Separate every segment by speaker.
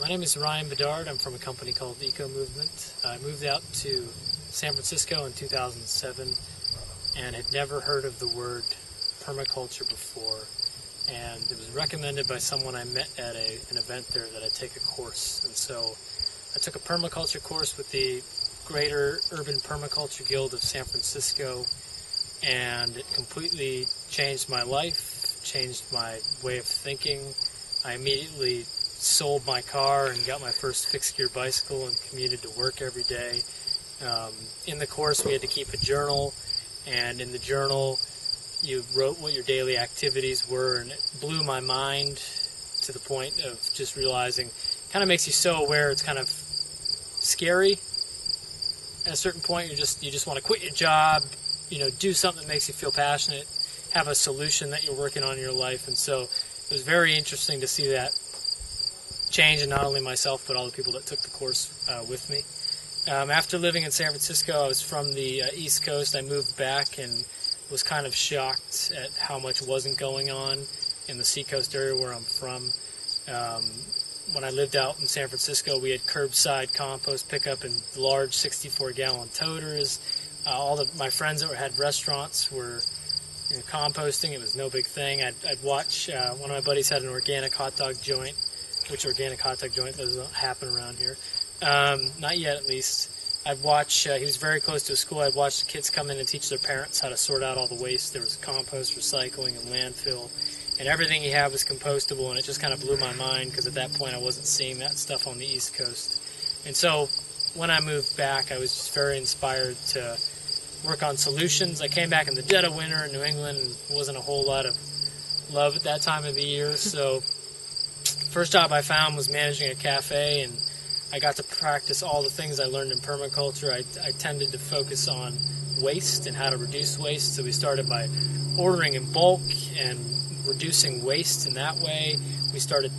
Speaker 1: My name is Ryan Bedard. I'm from a company called Eco Movement. I moved out to San Francisco in 2007 and had never heard of the word permaculture before. And it was recommended by someone I met at an event there that I take a course. And so I took a permaculture course with the Greater Urban Permaculture Guild of San Francisco, and it completely changed my life, changed my way of thinking. I immediately sold my car and got my first fixed-gear bicycle and commuted to work every day. In the course, we had to keep a journal, and in the journal, you wrote what your daily activities were, and it blew my mind to the point of just realizing, kind of makes you so aware it's kind of scary. At a certain point, you just want to quit your job, do something that makes you feel passionate, have a solution that you're working on in your life. And so it was very interesting to see that change in not only myself, but all the people that took the course with me. After living in San Francisco, I was from the East Coast. I moved back and was kind of shocked at how much wasn't going on in the Seacoast area where I'm from. When I lived out in San Francisco, we had curbside compost pickup in large 64-gallon toters. My friends that had restaurants were composting. It was no big thing. I'd watch, one of my buddies had an organic hot dog joint, which organic hot dog joint doesn't happen around here. Not yet, at least. I'd watch, he was very close to a school, I'd watch the kids come in and teach their parents how to sort out all the waste. There was compost, recycling, and landfill, and everything he had was compostable, and it just kind of blew my mind, because at that point I wasn't seeing that stuff on the East Coast. And so when I moved back, I was just very inspired to work on solutions. I came back in the dead of winter in New England, and wasn't a whole lot of love at that time of the year, so first job I found was managing a cafe, and I got to practice all the things I learned in permaculture. I tended to focus on waste and how to reduce waste, so we started by ordering in bulk and reducing waste in that way. We started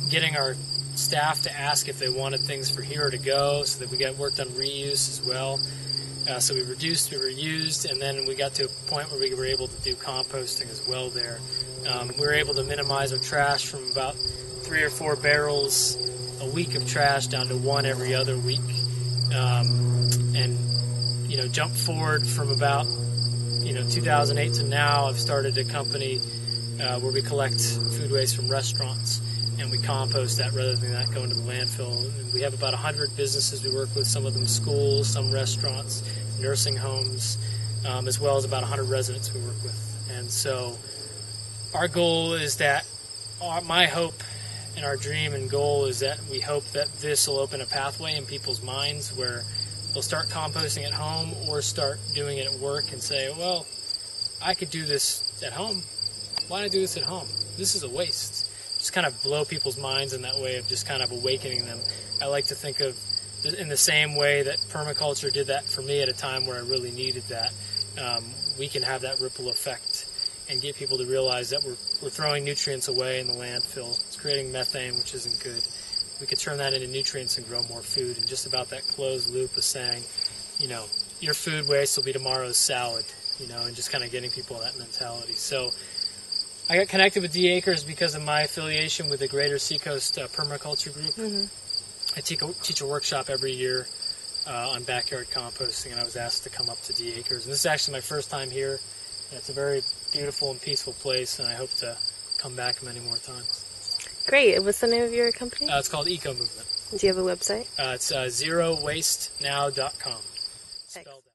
Speaker 1: getting our staff to ask if they wanted things for here or to go, so that we worked on reuse as well. So we reduced, we reused, and then we got to a point where we were able to do composting as well there. We were able to minimize our trash from about 3 or 4 barrels a week of trash down to 1 every other week. And jump forward from about 2008 to now, I've started a company where we collect food waste from restaurants and we compost that rather than that going to the landfill. And we have about 100 businesses we work with, some of them schools, some restaurants, nursing homes, as well as about 100 residents we work with. And so our goal is that, my hope and our dream and goal is that we hope that this will open a pathway in people's minds where they'll start composting at home or start doing it at work and say, well, I could do this at home. Why not do this at home? This is a waste. Just kind of blow people's minds in that way of just kind of awakening them. I like to think of in the same way that permaculture did that for me at a time where I really needed that. We can have that ripple effect and get people to realize that we're throwing nutrients away in the landfill. It's creating methane, which isn't good. We could turn that into nutrients and grow more food. And just about that closed loop of saying, your food waste will be tomorrow's salad, and just kind of getting people that mentality. So I got connected with Dacres because of my affiliation with the Greater Seacoast Permaculture Group. Mm-hmm. I teach a workshop every year on backyard composting, and I was asked to come up to Dacres. And this is actually my first time here. And it's a very beautiful and peaceful place, and I hope to come back many more times.
Speaker 2: Great. What's the name of your company?
Speaker 1: It's called Eco Movement.
Speaker 2: Do you have a website?
Speaker 1: It's zerowastenow.com. Spelled out.